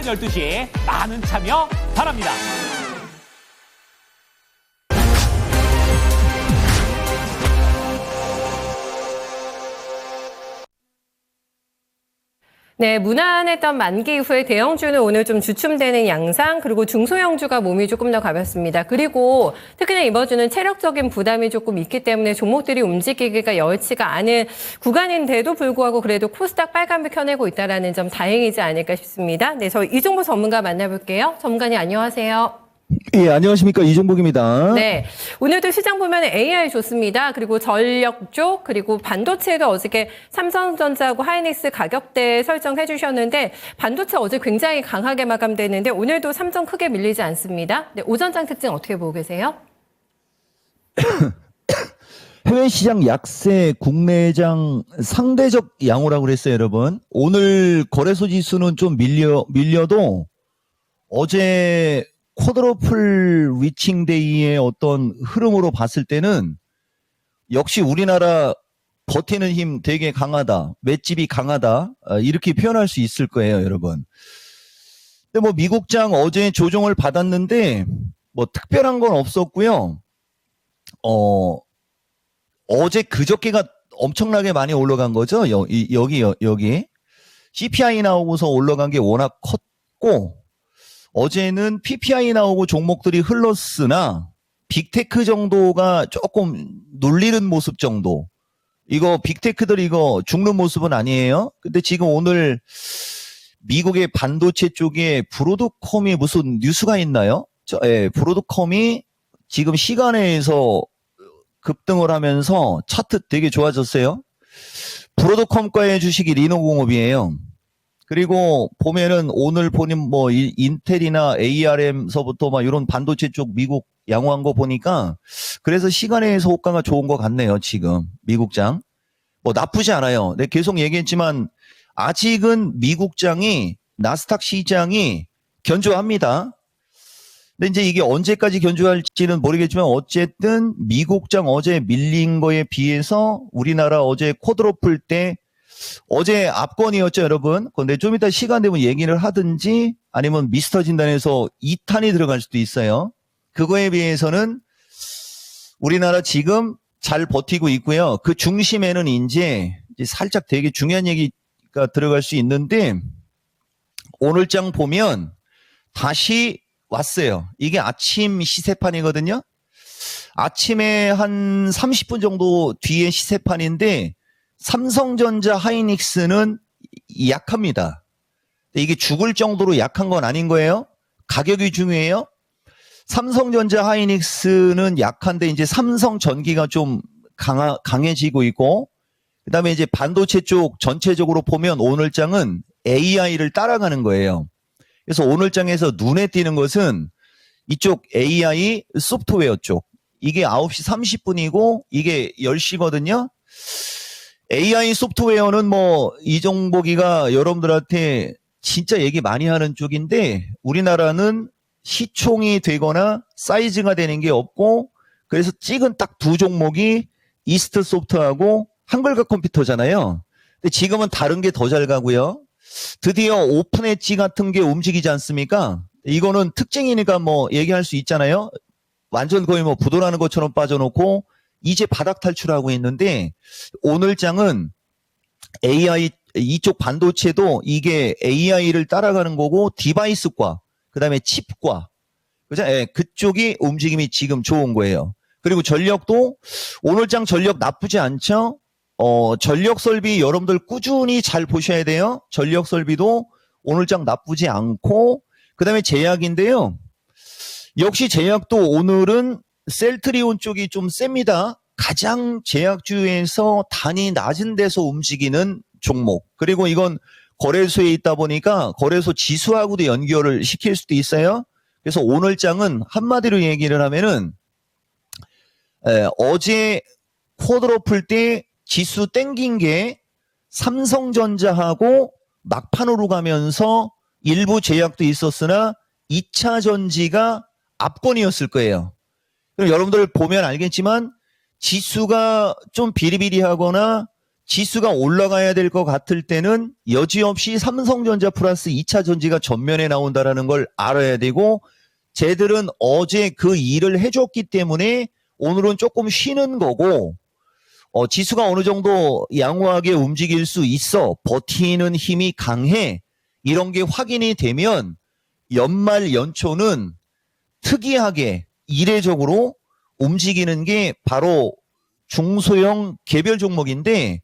12시 많은 참여 바랍니다. 네, 무난했던 만기 이후에 대형주는 오늘 좀 주춤되는 양상, 그리고 중소형주가 몸이 조금 더 가볍습니다. 그리고 특히나 이번 주는 체력적인 부담이 조금 있기 때문에 종목들이 움직이기가 여의치가 않은 구간인데도 불구하고 그래도 코스닥 빨간불 켜내고 있다는 점 다행이지 않을까 싶습니다. 네, 저희 이종보 전문가 만나볼게요. 전문가님 안녕하세요. 예, 안녕하십니까. 이종복입니다. 네, 오늘도 시장 보면 AI 좋습니다. 그리고 전력 쪽, 그리고 반도체도 어저께 삼성전자하고 하이닉스 가격대 설정해 주셨는데 반도체 어제 굉장히 강하게 마감됐는데 오늘도 삼성 크게 밀리지 않습니다. 네, 오전장 특징 어떻게 보고 계세요? 해외 시장 약세, 국내장 상대적 양호라고 그랬어요, 여러분. 오늘 거래소 지수는 좀 밀려도 어제 쿼드러플 위칭데이의 어떤 흐름으로 봤을 때는 역시 우리나라 버티는 힘 되게 강하다, 맷집이 강하다, 이렇게 표현할 수 있을 거예요, 여러분. 근데 뭐 미국장 어제 조정을 받았는데 뭐 특별한 건 없었고요. 어제 그저께가 엄청나게 많이 올라간 거죠. 여기 CPI 나오고서 올라간 게 워낙 컸고, 어제는 PPI 나오고 종목들이 흘렀으나 빅테크 정도가 조금 눌리는 모습 정도. 이거 빅테크들 이거 죽는 모습은 아니에요. 근데 지금 오늘 미국의 반도체 쪽에 브로드컴이 무슨 뉴스가 있나요? 브로드컴이 지금 시간에서 급등을 하면서 차트 되게 좋아졌어요. 브로드컴과의 주식이 리노공업이에요. 그리고 보면은 오늘 보는 뭐 인텔이나 ARM서부터 막 이런 반도체 쪽 미국 양호한 거 보니까 그래서 시간에서 호가가 좋은 것 같네요. 지금 미국장 뭐 나쁘지 않아요. 네, 계속 얘기했지만 아직은 미국장이 나스닥 시장이 견조합니다. 근데 이제 이게 언제까지 견조할지는 모르겠지만 어쨌든 미국장 어제 밀린 거에 비해서 우리나라 어제 쿼드러플 때 어제 압권이었죠, 여러분. 근데 좀 이따 시간 되면 얘기를 하든지 아니면 미스터 진단에서 2탄이 들어갈 수도 있어요. 그거에 비해서는 우리나라 지금 잘 버티고 있고요. 그 중심에는 이제 살짝 되게 중요한 얘기가 들어갈 수 있는데 오늘장 보면 다시 왔어요. 이게 아침 시세판이거든요. 아침에 한 30분 정도 뒤에 시세판인데 삼성전자 하이닉스는 약합니다. 이게 죽을 정도로 약한 건 아닌 거예요. 가격이 중요해요. 삼성전자 하이닉스는 약한데 이제 삼성전기가 좀 강해지고 있고, 그 다음에 이제 반도체 쪽 전체적으로 보면 오늘장은 AI를 따라가는 거예요. 그래서 오늘장에서 눈에 띄는 것은 이쪽 AI 소프트웨어 쪽. 이게 9시 30분이고 이게 10시거든요. AI 소프트웨어는 뭐 이종복이가 여러분들한테 진짜 얘기 많이 하는 쪽인데 우리나라는 시총이 되거나 사이즈가 되는 게 없고 그래서 찍은 딱 두 종목이 이스트 소프트하고 한글과 컴퓨터잖아요. 근데 지금은 다른 게 더 잘 가고요. 드디어 오픈 엣지 같은 게 움직이지 않습니까? 이거는 특징이니까 뭐 얘기할 수 있잖아요. 완전 거의 뭐 부도나는 것처럼 빠져놓고 이제 바닥 탈출하고 있는데 오늘장은 AI 이쪽 반도체도 이게 AI를 따라가는 거고 디바이스과 그다음에 칩과 그죠? 예, 그쪽이 움직임이 지금 좋은 거예요. 그리고 전력도 오늘장 전력 나쁘지 않죠? 전력 설비 여러분들 꾸준히 잘 보셔야 돼요. 전력 설비도 오늘장 나쁘지 않고 그다음에 제약인데요. 역시 제약도 오늘은 셀트리온 쪽이 좀 셉니다. 가장 제약주에서 단위 낮은 데서 움직이는 종목. 그리고 이건 거래소에 있다 보니까 거래소 지수하고도 연결을 시킬 수도 있어요. 그래서 오늘장은 한마디로 얘기를 하면은 어제 쿼드러플 때 지수 땡긴 게 삼성전자하고 막판으로 가면서 일부 제약도 있었으나 2차 전지가 압권이었을 거예요. 그럼 여러분들 보면 알겠지만 지수가 좀 비리비리하거나 지수가 올라가야 될 것 같을 때는 여지없이 삼성전자 플러스 2차 전지가 전면에 나온다라는 걸 알아야 되고, 쟤들은 어제 그 일을 해줬기 때문에 오늘은 조금 쉬는 거고, 지수가 어느 정도 양호하게 움직일 수 있어, 버티는 힘이 강해, 이런 게 확인이 되면 연말 연초는 특이하게 이례적으로 움직이는 게 바로 중소형 개별 종목인데,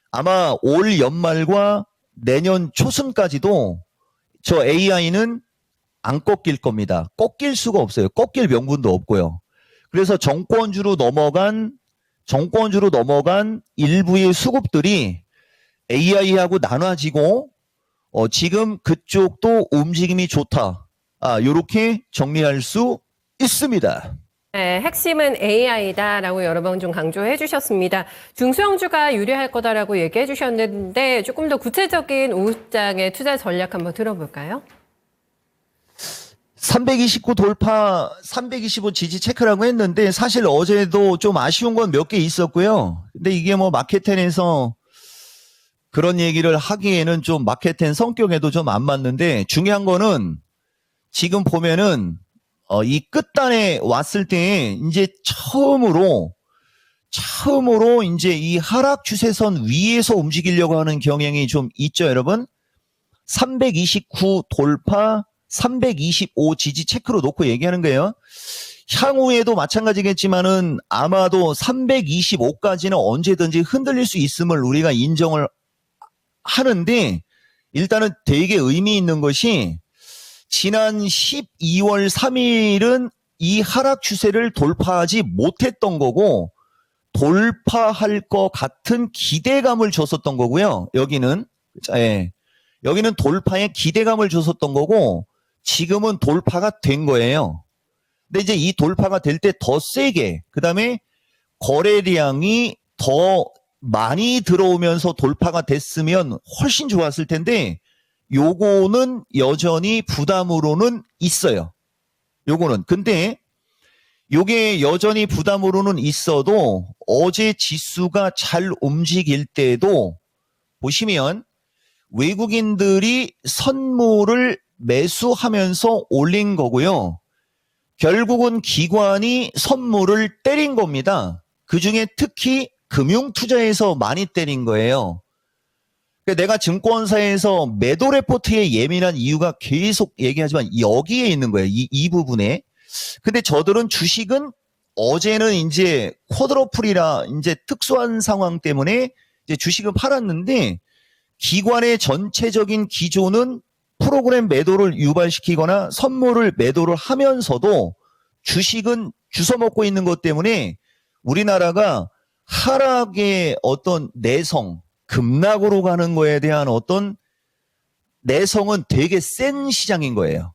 아마 올 연말과 내년 초순까지도 저 AI는 안 꺾일 겁니다. 꺾일 수가 없어요. 꺾일 명분도 없고요. 그래서 정권주로 넘어간 일부의 수급들이 AI하고 나눠지고, 지금 그쪽도 움직임이 좋다. 요렇게 정리할 수 있습니다. 네, 핵심은 AI다라고 여러 번 좀 강조해 주셨습니다. 중소형주가 유리할 거다라고 얘기해 주셨는데 조금 더 구체적인 오후장의 투자 전략 한번 들어볼까요? 329 돌파, 325 지지 체크라고 했는데 사실 어제도 좀 아쉬운 건 몇 개 있었고요. 근데 이게 뭐 마켓텐에서 그런 얘기를 하기에는 좀 마켓텐 성격에도 좀 안 맞는데, 중요한 거는 지금 보면은 이 끝단에 왔을 때 이제 처음으로 이제 이 하락 추세선 위에서 움직이려고 하는 경향이 좀 있죠, 여러분. 329 돌파, 325 지지 체크로 놓고 얘기하는 거예요. 향후에도 마찬가지겠지만은 아마도 325까지는 언제든지 흔들릴 수 있음을 우리가 인정을 하는데, 일단은 되게 의미 있는 것이 지난 12월 3일은 이 하락 추세를 돌파하지 못했던 거고, 돌파할 것 같은 기대감을 줬었던 거고요. 여기는 돌파에 기대감을 줬었던 거고, 지금은 돌파가 된 거예요. 근데 이제 이 돌파가 될 때 더 세게, 그 다음에 거래량이 더 많이 들어오면서 돌파가 됐으면 훨씬 좋았을 텐데, 요거는 여전히 부담으로는 있어요. 요거는. 근데 요게 여전히 부담으로는 있어도 어제 지수가 잘 움직일 때도 보시면 외국인들이 선물을 매수하면서 올린 거고요. 결국은 기관이 선물을 때린 겁니다. 그중에 특히 금융투자에서 많이 때린 거예요. 내가 증권사에서 매도 레포트에 예민한 이유가 계속 얘기하지만 여기에 있는 거예요. 이 부분에. 근데 저들은 주식은 어제는 이제 쿼드러플이라 이제 특수한 상황 때문에 이제 주식은 팔았는데, 기관의 전체적인 기조는 프로그램 매도를 유발시키거나 선물을 매도를 하면서도 주식은 주워먹고 있는 것 때문에 우리나라가 하락의 어떤 내성, 급락으로 가는 거에 대한 어떤 내성은 되게 센 시장인 거예요.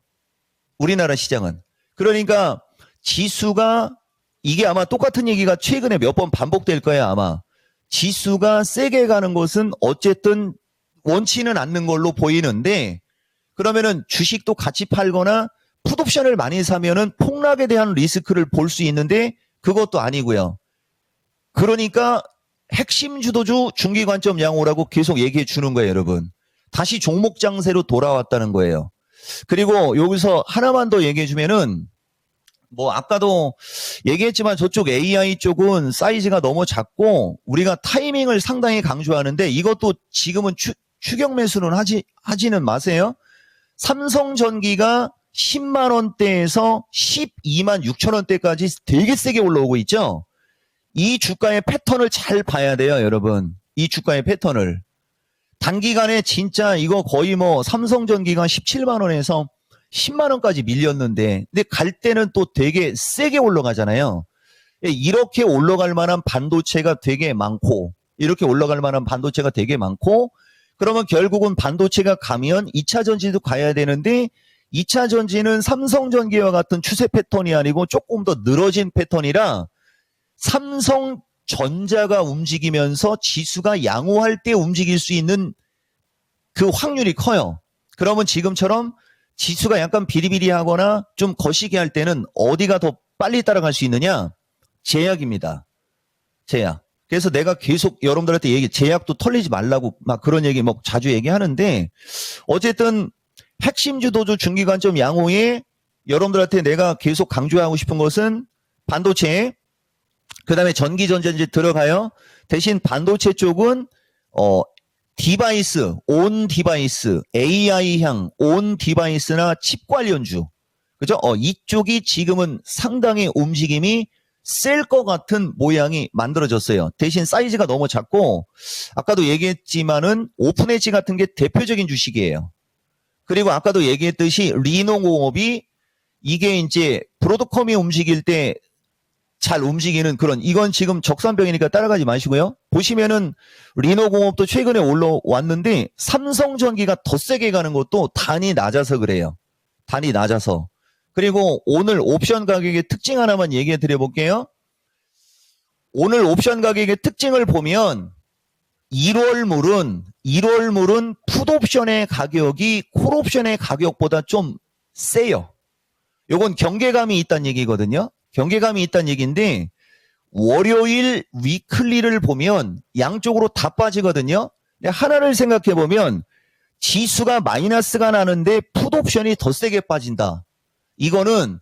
우리나라 시장은. 그러니까 지수가, 이게 아마 똑같은 얘기가 최근에 몇 번 반복될 거예요, 아마. 지수가 세게 가는 것은 어쨌든 원치는 않는 걸로 보이는데, 그러면은 주식도 같이 팔거나 풋옵션을 많이 사면은 폭락에 대한 리스크를 볼 수 있는데 그것도 아니고요. 그러니까 핵심 주도주 중기 관점 양호라고 계속 얘기해 주는 거예요, 여러분. 다시 종목 장세로 돌아왔다는 거예요. 그리고 여기서 하나만 더 얘기해 주면은, 뭐 아까도 얘기했지만 저쪽 AI 쪽은 사이즈가 너무 작고 우리가 타이밍을 상당히 강조하는데, 이것도 지금은 추격 매수는 하지는 마세요. 삼성전기가 10만 원대에서 12만 6천 원대까지 되게 세게 올라오고 있죠. 이 주가의 패턴을 잘 봐야 돼요, 여러분. 이 주가의 패턴을. 단기간에 진짜 이거 거의 뭐 삼성전기가 17만 원에서 10만 원까지 밀렸는데, 근데 갈 때는 또 되게 세게 올라가잖아요. 이렇게 올라갈 만한 반도체가 되게 많고, 그러면 결국은 반도체가 가면 2차 전지도 가야 되는데, 2차 전지는 삼성전기와 같은 추세 패턴이 아니고 조금 더 늘어진 패턴이라 삼성전자가 움직이면서 지수가 양호할 때 움직일 수 있는 그 확률이 커요. 그러면 지금처럼 지수가 약간 비리비리하거나 좀 거시기 할 때는 어디가 더 빨리 따라갈 수 있느냐? 제약입니다. 제약. 그래서 내가 계속 여러분들한테 제약도 털리지 말라고 막 그런 얘기 막 자주 얘기하는데 어쨌든 핵심 주도주 중기관점 양호에 여러분들한테 내가 계속 강조하고 싶은 것은 반도체, 그 다음에 전기전자재 들어가요. 대신 반도체 쪽은 디바이스, 온 디바이스, AI향, 온 디바이스나 칩 관련주. 그죠? 이쪽이 지금은 상당히 움직임이 셀 것 같은 모양이 만들어졌어요. 대신 사이즈가 너무 작고, 아까도 얘기했지만은 오픈엣지 같은 게 대표적인 주식이에요. 그리고 아까도 얘기했듯이 리노공업이 이게 이제 브로드컴이 움직일 때 잘 움직이는 그런, 이건 지금 적산병이니까 따라가지 마시고요. 보시면은 리노공업도 최근에 올라왔는데 삼성전기가 더 세게 가는 것도 단이 낮아서 그래요. 단이 낮아서. 그리고 오늘 옵션 가격의 특징 하나만 얘기해 드려 볼게요. 오늘 옵션 가격의 특징을 보면 1월물은 풋옵션의 가격이 콜옵션의 가격보다 좀 세요. 요건 경계감이 있다는 얘기거든요. 경계감이 있다는 얘기인데 월요일 위클리를 보면 양쪽으로 다 빠지거든요. 근데 하나를 생각해 보면 지수가 마이너스가 나는데 풋옵션이 더 세게 빠진다. 이거는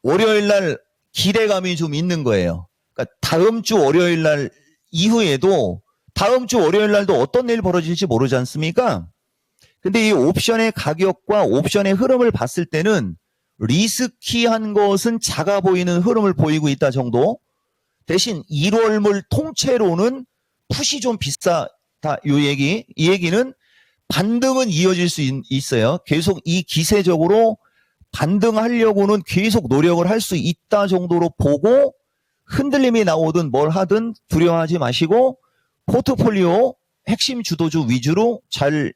월요일 날 기대감이 좀 있는 거예요. 그러니까 다음 주 월요일 날 이후에도 다음 주 월요일 날도 어떤 일 벌어질지 모르지 않습니까? 근데 이 옵션의 가격과 옵션의 흐름을 봤을 때는 리스키한 것은 작아 보이는 흐름을 보이고 있다 정도. 대신 1월물 통째로는 풋이 좀 비싸다. 이 얘기는 반등은 이어질 수 있어요. 계속 이 기세적으로 반등하려고는 계속 노력을 할 수 있다 정도로 보고 흔들림이 나오든 뭘 하든 두려워하지 마시고 포트폴리오 핵심 주도주 위주로 잘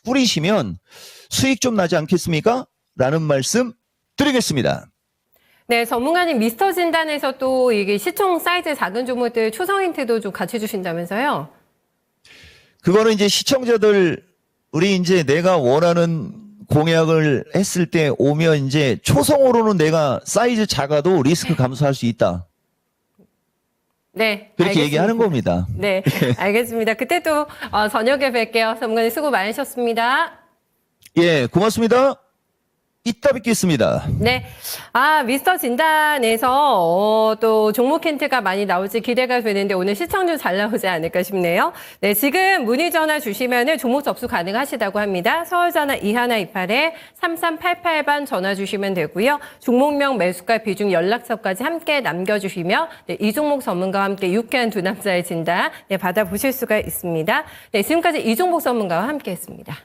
꾸리시면 수익 좀 나지 않겠습니까? 라는 말씀 드리겠습니다. 네, 전문가님 미스터 진단에서 또 이게 시총 사이즈 작은 종목들 초성 힌트도 좀 같이 주신다면서요? 그거는 이제 시청자들 우리 이제 내가 원하는 공약을 했을 때 오면 이제 초성으로는 내가 사이즈 작아도 리스크 감소할 수 있다. 네. 그렇게 알겠습니다. 얘기하는 겁니다. 네, 알겠습니다. 그때 또 저녁에 뵐게요. 전문가님 수고 많으셨습니다. 예, 고맙습니다. 이따 뵙겠습니다. 네. 미스터 진단에서 또 종목 힌트가 많이 나올지 기대가 되는데 오늘 시청률 잘 나오지 않을까 싶네요. 네, 지금 문의 전화 주시면은 종목 접수 가능하시다고 합니다. 서울 전화 2128-3388번 전화 주시면 되고요. 종목명, 매수가, 비중, 연락처까지 함께 남겨주시면 네, 이 종목 전문가와 함께 유쾌한 두 남자의 진단 받아보실 수가 있습니다. 네, 지금까지 이종복 전문가와 함께했습니다.